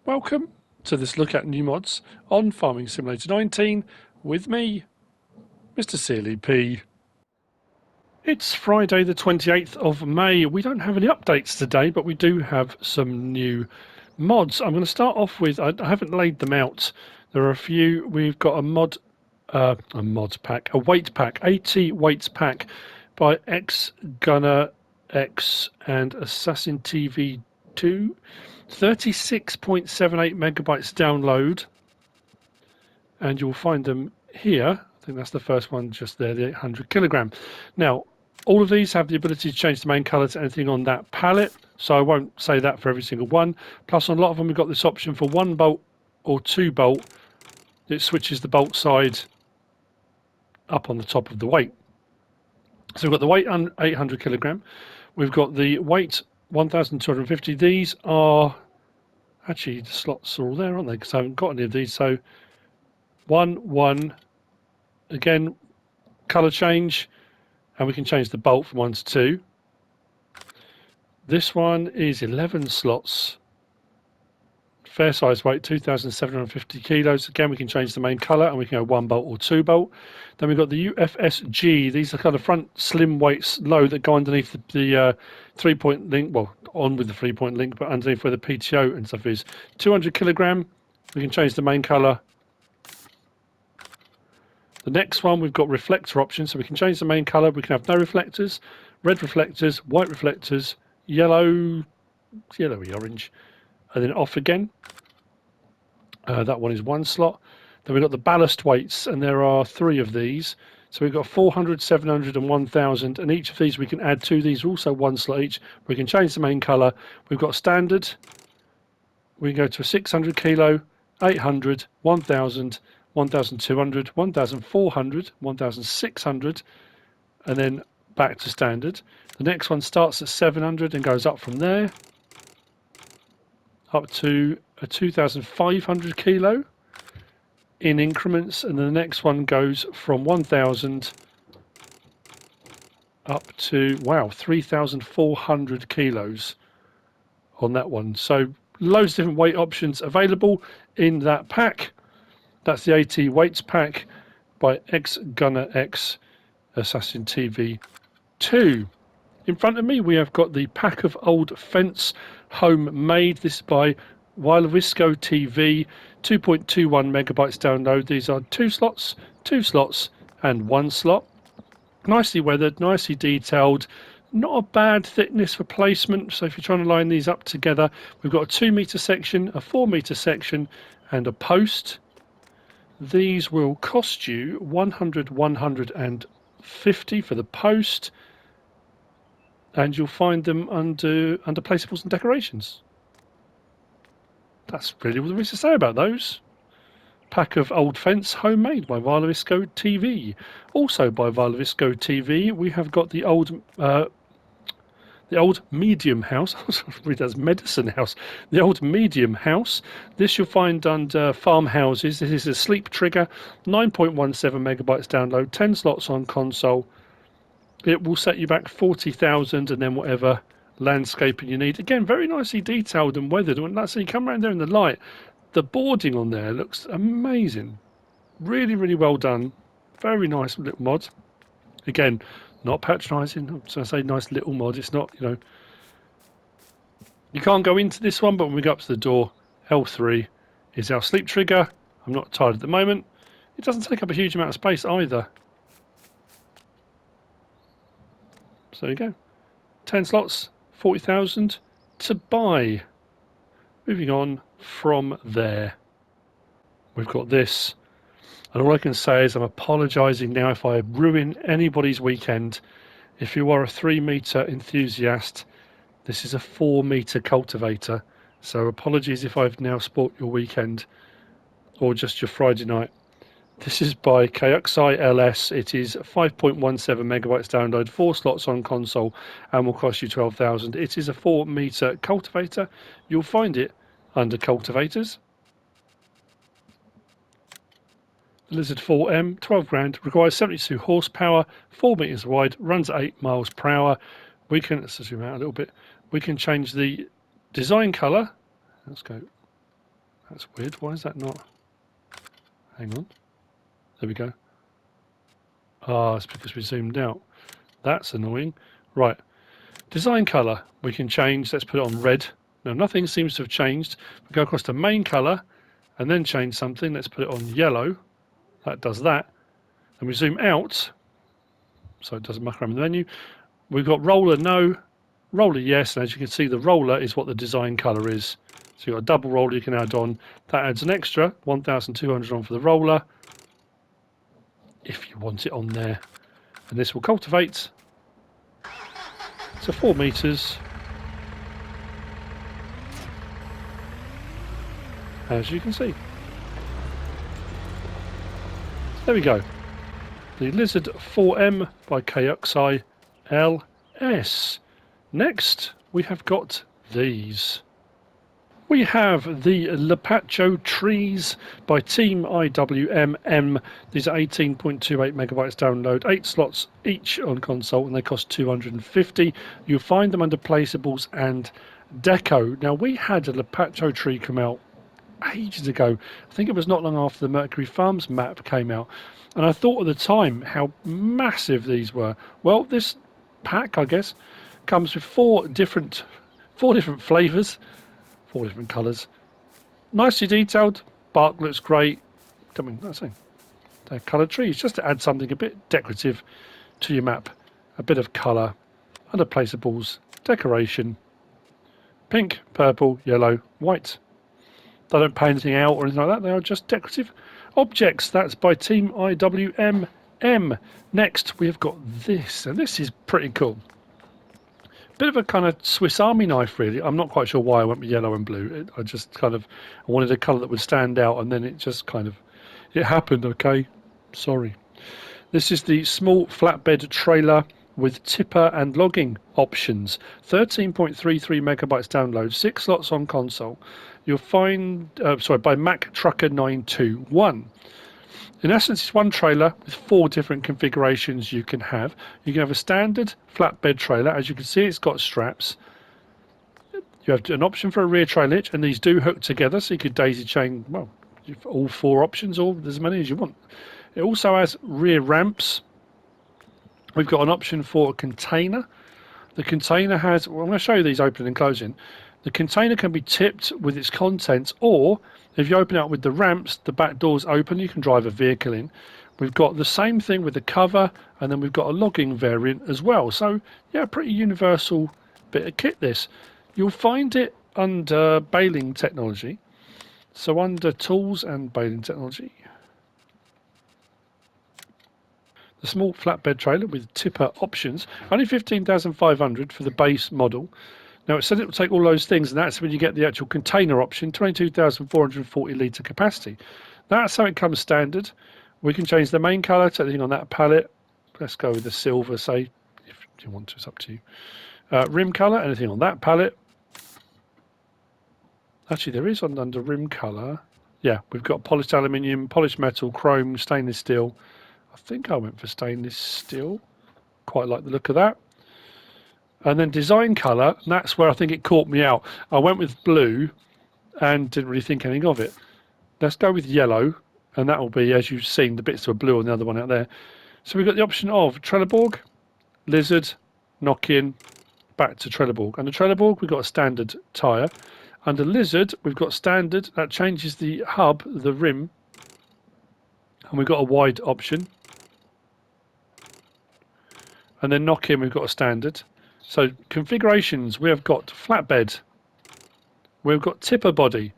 Welcome to this look at new mods on Farming Simulator 19 with me, MrSealyp. It's Friday the 28th of May. We don't have any updates today, but we do have some new mods. I'm going to start off with, I haven't laid them out. There are a few. We've got a mod pack, a weight pack, 80 weights pack by KxuyLS and Assassin TV 2. 36.78 megabytes download, and you'll find them here. I think that's the first one just there, the 800 kilogram. Now, all of these have the ability to change the main color to anything on that palette, so I won't say that for every single one. Plus, on a lot of them, we've got this option for 1 bolt or 2 bolt. It switches the bolt side up on the top of the weight. So we've got the weight 800 kilogram. We've got the weight 1,250. These are actually, the slots are all there, aren't they? Because I haven't got any of these. So 1, 1, again, color change, and we can change the bolt from 1 to 2. This one is 11 slots, fair size weight, 2,750 kilos. Again, we can change the main color, and we can go 1 bolt or 2 bolt. Then we've got the UFSG. These are kind of front slim weights low that go underneath the 3-point link, well, on with the 3-point link, but underneath where the PTO and stuff is. 200 kilogram. We can change the main color. The next one, we've got reflector options, so we can change the main color. We can have no reflectors, red reflectors, white reflectors, yellowy orange, and then off again. That one is 1 slot. Then we've got the ballast weights, and there are 3 of these. So we've got 400, 700, and 1,000, and each of these we can add to. These are also 1 slot each. We can change the main color. We've got standard. We can go to a 600 kilo, 800, 1,000, 1,200, 1,400, 1,600, and then back to standard. The next one starts at 700 and goes up from there, up to a 2,500 kilo in increments, and then the next one goes from 1,000 up to, wow, 3,400 kilos on that one. So loads of different weight options available in that pack. That's the 80 weights pack by KxuyLS Assassin TV 2. In front of me, we have got the pack of old fence homemade. This is by WylewiskoTv, 2.21 megabytes download. These are 2 slots, 2 slots, and 1 slot. Nicely weathered, nicely detailed. Not a bad thickness for placement. So if you're trying to line these up together, we've got a 2-meter section, a 4-meter section, and a post. These will cost you 150 for the post, and you'll find them under placeables and decorations. That's really all there is to say about those. Pack of old fence homemade by WylewiskoTv. Also by WylewiskoTv, we have got the old medium house. I was read that as medicine house. The old medium house. This you'll find under farmhouses. This is a sleep trigger, 9.17 megabytes download, 10 slots on console. It will set you back 40,000 and then whatever landscaping you need. Again, very nicely detailed and weathered. And that's, so you come around there in the light, the boarding on there looks amazing. Really, really well done. Very nice little mod. Again, not patronising. So I say nice little mod. It's not, you know. You can't go into this one, but when we go up to the door, L3 is our sleep trigger. I'm not tired at the moment. It doesn't take up a huge amount of space either. So there you go. 10 slots, 40,000 to buy. Moving on from there, we've got this. And all I can say is I'm apologising now if I ruin anybody's weekend. If you are a 3-meter enthusiast, this is a 4-meter cultivator. So apologies if I've now spoilt your weekend or just your Friday night. This is by KxuyLS. It is 5.17 megabytes download, 4 slots on console, and will cost you 12,000. It is a 4-meter cultivator. You'll find it under cultivators. Lizard 4M, 12 grand, requires 72 horsepower, 4 meters wide, runs at 8 miles per hour. We can, let's zoom out a little bit, we can change the design color. Let's go That's weird. Why is that not? Hang on. There we go. Ah, it's because we zoomed out. That's annoying. Right. Design colour. We can change. Let's put it on red. Now, nothing seems to have changed. We go across to main colour and then change something. Let's put it on yellow. That does that. And we zoom out so it doesn't muck around in the menu. We've got roller no, roller yes, and as you can see the roller is what the design colour is. So you've got a double roller you can add on. That adds an extra 1,200 on for the roller if you want it on there. And this will cultivate to 4 metres, as you can see. There we go. The Lizard 4M by KxuyLS. Next, we have got these. We have the Lapacho Trees by Team IWMM. These are 18.28 megabytes download, 8 slots each on console, and they cost 250. You'll find them under Placeables and Deco. Now, we had a Lapacho tree come out ages ago. I think it was not long after the Mercury Farms map came out, and I thought at the time how massive these were. Well, this pack, I guess, comes with four different flavours, 4 different colours. Nicely detailed. Bark looks great. I mean, that's saying they're coloured trees, just to add something a bit decorative to your map. A bit of colour under Placeables, decoration, pink, purple, yellow, white. They don't pay anything out or anything like that. They are just decorative objects. That's by Team IWMM. Next, we have got this, and this is pretty cool. Bit of a kind of Swiss Army knife, really. I'm not quite sure why I went with yellow and blue. I just kind of wanted a colour that would stand out, and then it just kind of it happened. Okay, sorry. This is the small flatbed trailer with tipper and logging options. 13.33 megabytes download, 6 slots on console. You'll find, by Mac Trucker 921. In essence, it's one trailer with 4 different configurations you can have. You can have a standard flatbed trailer. As you can see, it's got straps. You have an option for a rear trail hitch, and these do hook together, so you could daisy chain, well, all 4 options, or as many as you want. It also has rear ramps. We've got an option for a container. The container has, well, I'm going to show you these opening and closing. The container can be tipped with its contents, or if you open it up with the ramps, the back doors open, you can drive a vehicle in. We've got the same thing with the cover, and then we've got a logging variant as well. So, yeah, pretty universal bit of kit this. You'll find it under baling technology. So under tools and baling technology, the small flatbed trailer with tipper options, only 15,500 for the base model. Now it said it will take all those things, and that's when you get the actual container option, 22,440 litre capacity. That's how it comes standard. We can change the main colour to anything on that palette. Let's go with the silver, say, if you want to, it's up to you. Rim colour, anything on that palette. Actually, there is under rim colour. Yeah, we've got polished aluminium, polished metal, chrome, stainless steel. I think I went for stainless steel. Quite like the look of that. And then design colour, and that's where I think it caught me out. I went with blue and didn't really think anything of it. Let's go with yellow, and that will be, as you've seen, the bits that are blue on the other one out there. So we've got the option of Trelleborg, Lizard, knock-in, back to Trelleborg. Under Trelleborg, we've got a standard tyre. Under Lizard, we've got standard. That changes the hub, the rim, and we've got a wide option. And then knock-in, we've got a standard. So configurations, we have got flatbed, we've got tipper body,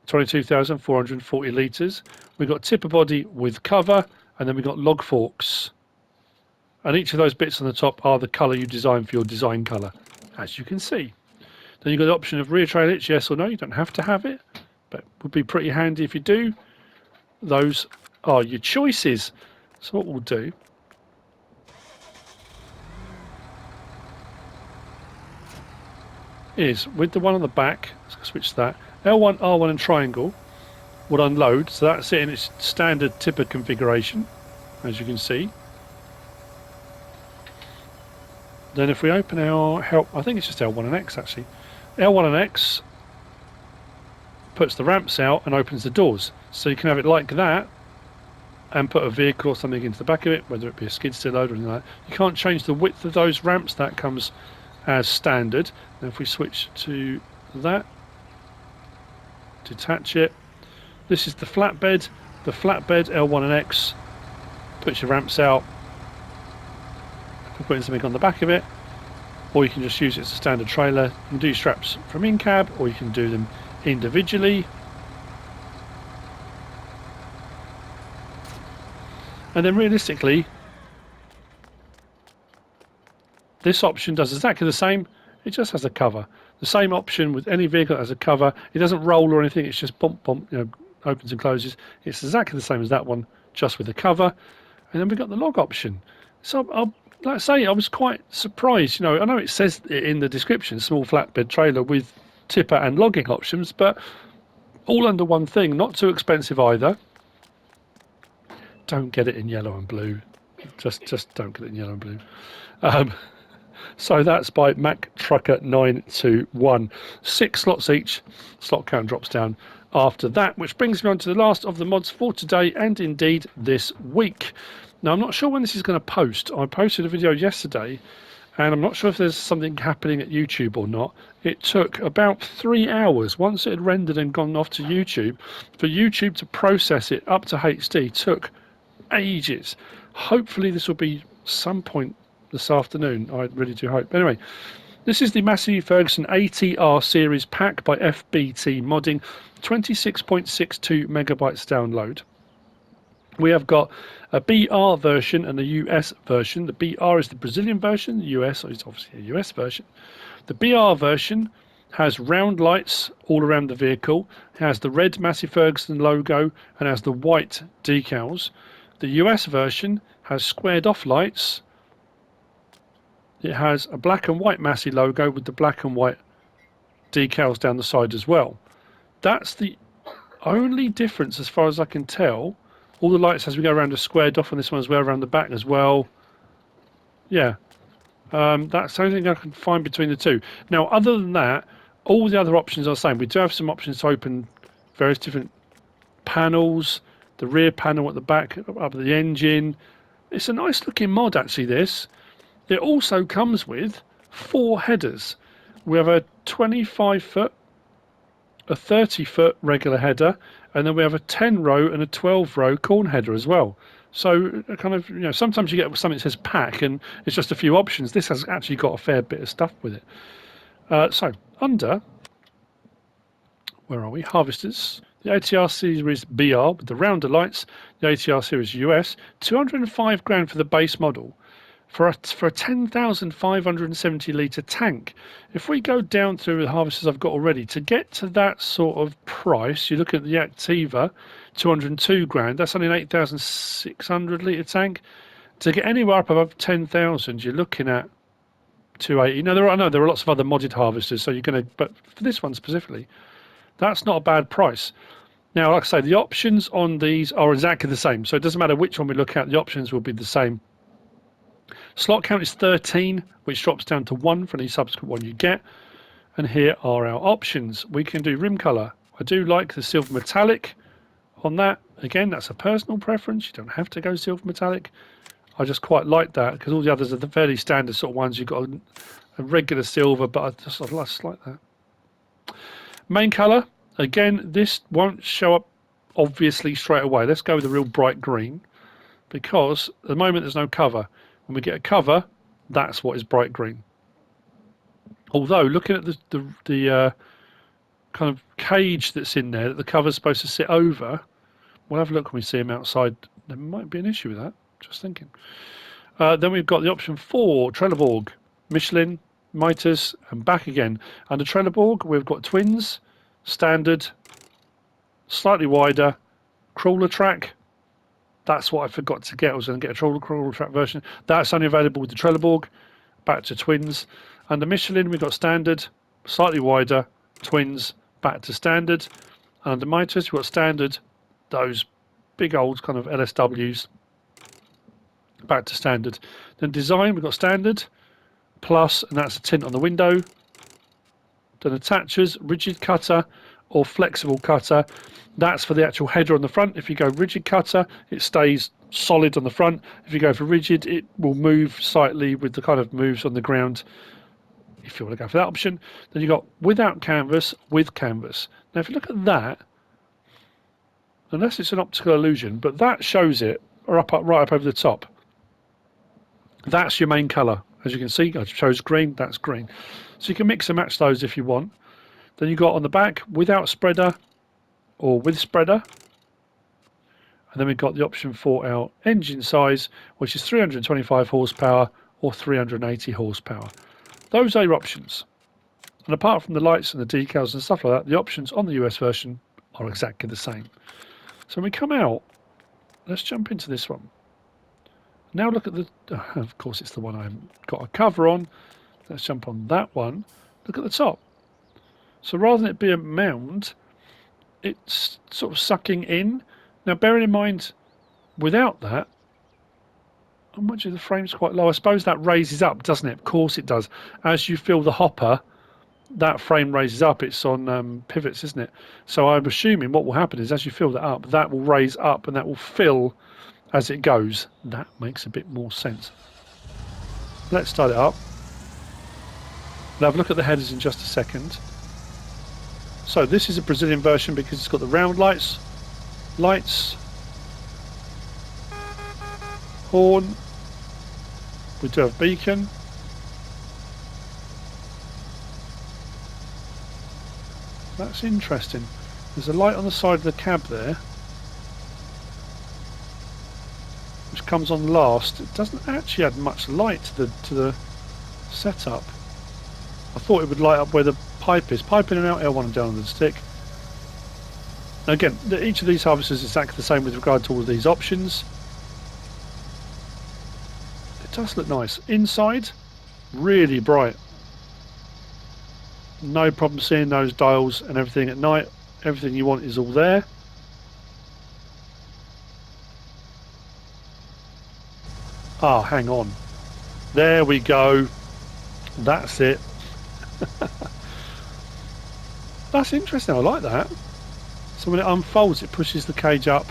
22,440 litres, we've got tipper body with cover, and then we've got log forks. And each of those bits on the top are the colour you design for your design colour, as you can see. Then you've got the option of rear trail hitch, yes or no. You don't have to have it, but it would be pretty handy if you do. Those are your choices. So what we'll do is, with the one on the back, let's switch to that, L1, R1 and triangle would unload, so that's it in its standard tipper configuration, as you can see. Then if we open our help, I think it's just L1 and X actually. L1 and X, puts the ramps out and opens the doors. So you can have it like that and put a vehicle or something into the back of it, whether it be a skid steer load or anything like that. You can't change the width of those ramps. That comes as standard. Now if we switch to that, detach it. This is the flatbed. The flatbed L1 and X puts your ramps out for putting something on the back of it, or you can just use it as a standard trailer. You can do straps from in cab, or you can do them individually. And then realistically, this option does exactly the same. It just has a cover. The same option with any vehicle that has a cover. It doesn't roll or anything. It's just bump, bump, opens and closes. It's exactly the same as that one, just with a cover. And then we've got the log option. So like I say, I was quite surprised. I know it says in the description, small flatbed trailer with tipper and logging options, but all under one thing. Not too expensive either. Don't get it in yellow and blue. Just don't get it in yellow and blue. So that's by Mac Trucker 921. 6 slots each. Slot count drops down after that, which brings me on to the last of the mods for today and indeed this week. Now I'm not sure when this is going to post. I posted a video yesterday and I'm not sure if there's something happening at YouTube or not. It took about 3 hours once it had rendered and gone off to YouTube for YouTube to process it up to HD. Took ages. Hopefully this will be some point this afternoon. I really do hope. Anyway, this is the Massey Ferguson ATR series pack by FBT Modding, 26.62 megabytes download. We have got a BR version and a US version. The BR is the Brazilian version, the US is obviously a US version. The BR version has round lights all around the vehicle, has the red Massey Ferguson logo and has the white decals. The US version has squared off lights. It has a black and white Massey logo with the black and white decals down the side as well. That's the only difference as far as I can tell. All the lights as we go around are squared off, and this one as well around the back as well. Yeah, that's the only thing I can find between the two. Now, other than that, all the other options are the same. We do have some options to open various different panels. The rear panel at the back, up the engine. It's a nice looking mod actually, this. It also comes with 4 headers. We have a 25-foot, a 30-foot regular header, and then we have a 10-row and a 12-row corn header as well. So kind of, sometimes you get something that says pack and it's just a few options. This has actually got a fair bit of stuff with it. So under, where are we? Harvesters. The ATR Series BR with the rounder lights. The ATR Series US, 205 grand for the base model. For a 10,570 litre tank. If we go down through the harvesters I've got already, to get to that sort of price, you look at the Activa, 202 grand, that's only an 8,600 litre tank. To get anywhere up above 10,000, you're looking at 280. Now, there are lots of other modded harvesters, so you're going to, but for this one specifically, that's not a bad price. Now, like I say, the options on these are exactly the same, so it doesn't matter which one we look at, the options will be the same. Slot count is 13, which drops down to 1 for any subsequent one you get. And here are our options. We can do rim colour. I do like the silver metallic on that. Again, that's a personal preference. You don't have to go silver metallic. I just quite like that because all the others are the fairly standard sort of ones. You've got a regular silver, but I just like that. Main colour. Again, this won't show up obviously straight away. Let's go with a real bright green because at the moment there's no cover. When we get a cover, that's what is bright green. Although, looking at the kind of cage that's in there that the cover's supposed to sit over, we'll have a look when we see them outside. There might be an issue with that, just thinking. Then we've got the option for Trelleborg, Michelin, Mitres, and back again. Under Trelleborg, we've got twins, standard, slightly wider, crawler track. That's what I forgot to get. I was going to get a crawler track version. That's only available with the Trelleborg. Back to twins. Under Michelin, we've got standard, slightly wider, twins, back to standard. And under Mitres, we've got standard, those big old kind of LSWs, back to standard. Then design, we've got standard, plus, and that's a tint on the window. Then attachers, rigid cutter, or flexible cutter, that's for the actual header on the front. If you go rigid cutter, it stays solid on the front. If you go for rigid, it will move slightly with the kind of moves on the ground. If you want to go for that option, then you've got without canvas, with canvas. Now, if you look at that, unless it's an optical illusion, but that shows it right up over the top. That's your main colour. As you can see, I chose green, that's green. So you can mix and match those if you want. Then you've got on the back, without spreader or with spreader. And then we've got the option for our engine size, which is 325 horsepower or 380 horsepower. Those are your options. And apart from the lights and the decals and stuff like that, the options on the US version are exactly the same. So when we come out, let's jump into this one. Now look at the, of course it's the one I haven't got a cover on. Let's jump on that one. Look at the top. So rather than it be a mound, it's sort of sucking in. Now bearing in mind, without that, I'm watching the frame's quite low. I suppose that raises up, doesn't it? Of course it does. As you fill the hopper, that frame raises up. It's on pivots, isn't it? So I'm assuming what will happen is as you fill that up, that will raise up and that will fill as it goes. That makes a bit more sense. Let's start it up. We'll have a look at the headers in just a second. So this is a Brazilian version because it's got the round lights, horn, we do have beacon, that's interesting. There's a light on the side of the cab there which comes on last. It doesn't actually add much light to the setup. I thought it would light up where the pipe is. Pipe in and out, L1 and down on the stick. Now again, each of these harvesters is exactly the same with regard to all of these options. It does look nice. Inside, really bright. No problem seeing those dials and everything at night. Everything you want is all there. Ah, hang on. There we go. That's it. That's interesting. I like that. So when it unfolds, it pushes the cage up.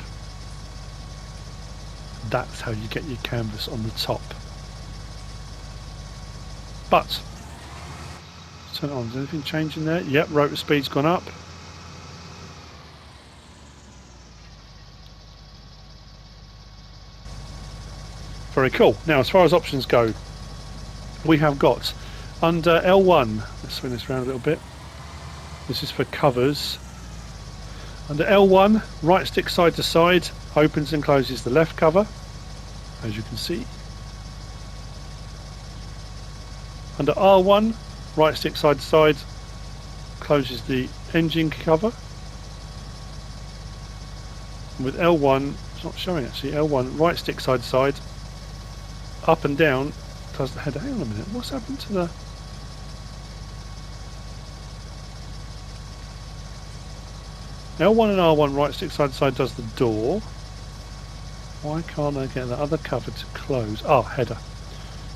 That's how you get your canvas on the top. But turn it on. Is anything changing there? Yep, rotor speed's gone up. Very cool. Now, as far as options go, we have got under L1. Let's swing this around a little bit. This is for covers. Under L1, right stick side to side opens and closes the left cover, as you can see. Under R1, right stick side to side closes the engine cover. And with L1, it's not showing actually, L1, right stick side to side, up and down does the header. Hang on a minute, what's happened to the... L1 and R1 right stick side to side does the door. Why can't I get that other cover to close? Oh, header.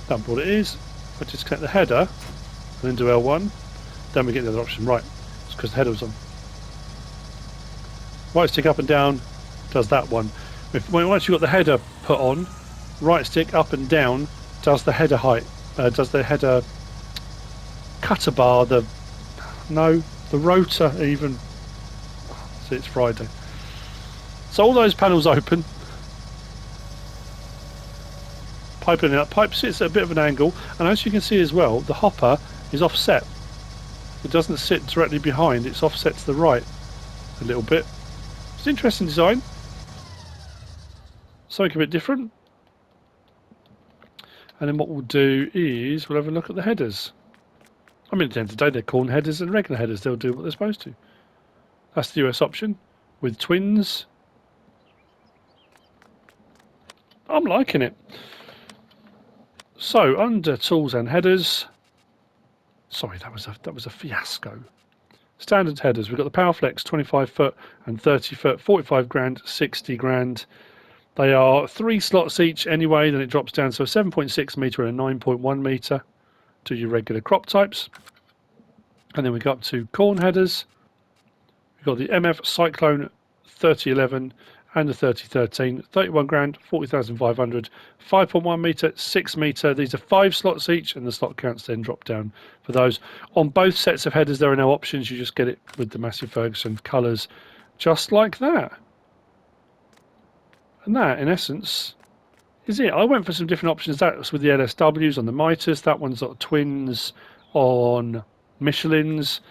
That's what it is. If I disconnect the header and then do L1, then we get the other option. Right, it's because the header was on. Right stick up and down does that one. Once you've got the header put on, right stick up and down does the header height, does the header cutter bar, the rotor even. See, it's Friday. So all those panels open. Pipe in and out. Pipe sits at a bit of an angle, and as you can see as well, the hopper is offset. It doesn't sit directly behind, it's offset to the right a little bit. It's an interesting design. Something a bit different. And then what we'll do is we'll have a look at the headers. I mean, at the end of the day, they're corn headers and regular headers. They'll do what they're supposed to. That's the US option with twins. I'm liking it. So under tools and headers, sorry, that was a fiasco. Standard headers. We've got the PowerFlex 25 foot and 30 foot, 45 grand, 60 grand. They are 3 slots each anyway. Then it drops down to a 7.6 meter and a 9.1 meter to your regular crop types. And then we go up to corn headers. We've got the MF Cyclone 3011 and the 3013, 31 grand, 40,500, 5.1 metre, 6 metre. These are 5 slots each, and the slot counts then drop down for those. On both sets of headers, there are no options. You just get it with the Massey Ferguson colours, just like that. And that, in essence, is it. I went for some different options. That was with the LSWs on the Mitres. That one's got twins on Michelin's.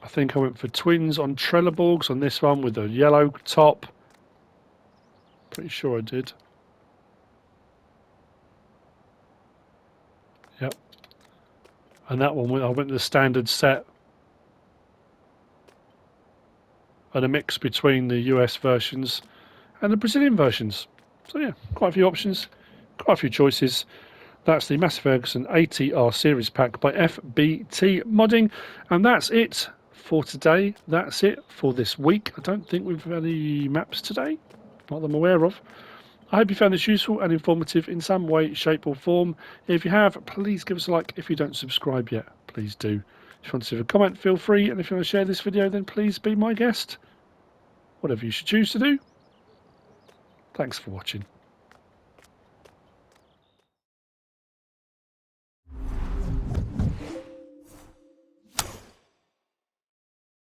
I think I went for twins on Trelleborgs on this one with a yellow top. Pretty sure I did. Yep. And that one, I went to the standard set. And a mix between the US versions and the Brazilian versions. So yeah, quite a few options, quite a few choices. That's the Massey Ferguson ATR Series Pack by FBT Modding. And that's it for today. That's it for this week. I don't think we've had any maps today, not that I'm aware of. I hope you found this useful and informative in some way, shape or form. If you have, please give us a like. If you don't subscribe yet, please do. If you want to leave a comment, feel free. And if you want to share this video, then please be my guest. Whatever you should choose to do. Thanks for watching.